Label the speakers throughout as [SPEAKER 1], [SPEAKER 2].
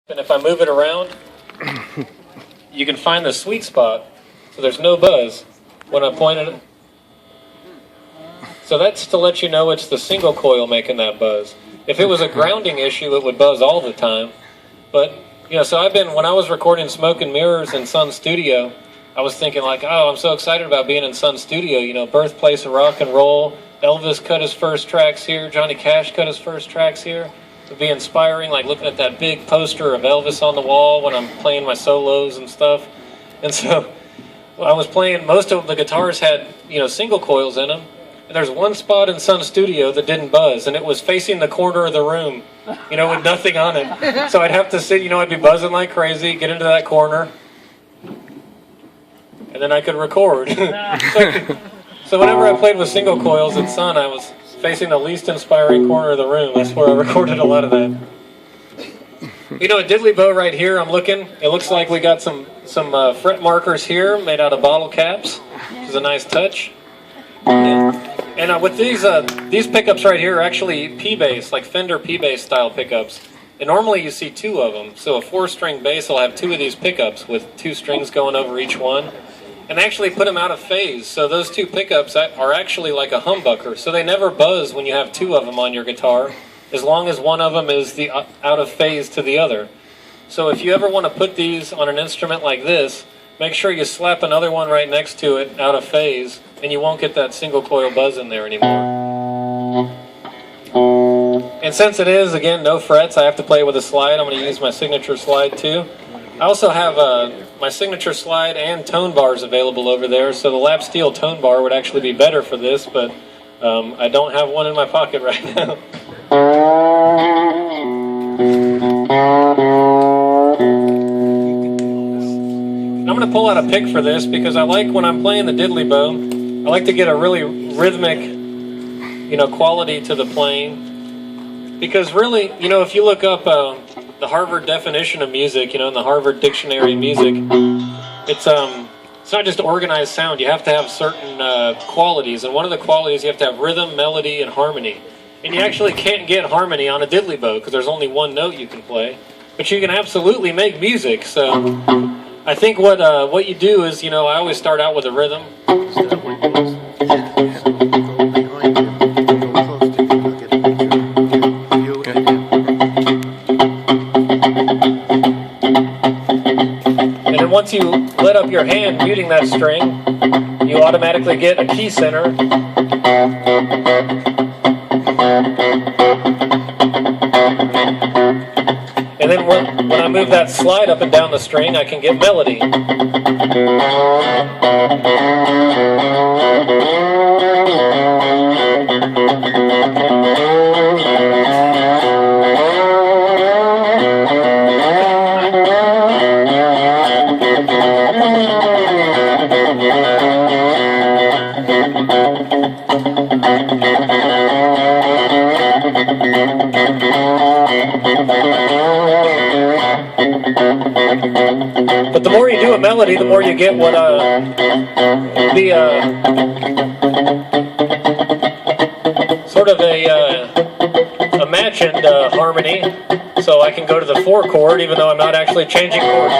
[SPEAKER 1] And if I move it around, you can find the sweet spot. So there's no buzz when I point it. So that's to let you know it's the single coil making that buzz. If it was a grounding issue, it would buzz all the time. But, you know, so when I was recording Smoke and Mirrors in Sun Studio, I was thinking like, oh, I'm so excited about being in Sun Studio, you know, birthplace of rock and roll. Elvis cut his first tracks here. Johnny Cash cut his first tracks here. It would be inspiring, like looking at that big poster of Elvis on the wall when I'm playing my solos and stuff. And so I was playing, most of the guitars had, you know, single coils in them. And there's one spot in Sun Studio that didn't buzz, and it was facing the corner of the room, you know, with nothing on it. So I'd have to sit, you know, I'd be buzzing like crazy, get into that corner, and then I could record. So whenever I played with single coils at Sun, I was facing the least inspiring corner of the room. That's where I recorded a lot of that. You know, a diddley bow right here, I'm looking. It looks like we got some fret markers here made out of bottle caps, which is a nice touch. And with these pickups right here are actually P-bass, like Fender P-bass style pickups. And normally you see two of them. So a 4-string bass will have two of these pickups with 2 strings going over each one. And they actually put them out of phase. So those 2 pickups are actually like a humbucker. So they never buzz when you have 2 of them on your guitar, as long as one of them is out of phase to the other. So if you ever want to put these on an instrument like this, make sure you slap another one right next to it out of phase, and you won't get that single coil buzz in there anymore. And since it is, again, no frets, I have to play with a slide. I'm going to use my signature slide too. I also have my signature slide and tone bars available over there, so the lap steel tone bar would actually be better for this, but I don't have one in my pocket right now. I'm going to pull out a pick for this because I like, when I'm playing the diddley bow, I like to get a really rhythmic, you know, quality to the playing. Because really, you know, if you look up the Harvard definition of music, you know, in the Harvard Dictionary of Music, it's not just organized sound. You have to have certain qualities, and one of the qualities, you have to have rhythm, melody, and harmony. And you actually can't get harmony on a diddley bow because there's only one note you can play. But you can absolutely make music. So I think what you do is, you know, I always start out with a rhythm. And then once you let up your hand muting that string, you automatically get a key center. And then when I move that slide up and down the string, I can get melody. But the more you do a melody, the more you get what sort of a imagined harmony. So I can go to the 4 chord even though I'm not actually changing chords.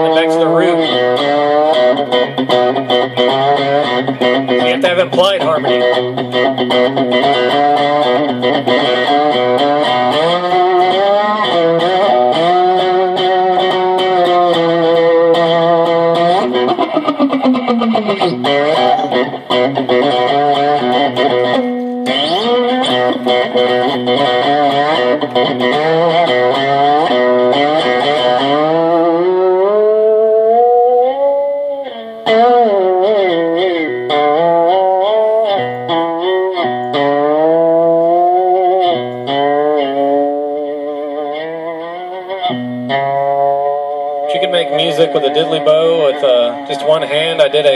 [SPEAKER 1] And back to the root. So you have to have implied harmony. You can make music with a diddley bow with just one hand. I did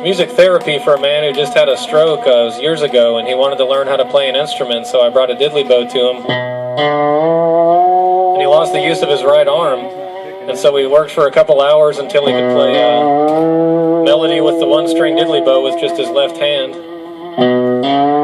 [SPEAKER 1] music therapy for a man who just had a stroke years ago, and he wanted to learn how to play an instrument, so I brought a diddley bow to him. And he lost the use of his right arm. And so we worked for a couple hours until he could play a melody with the one-string diddley bow with just his left hand.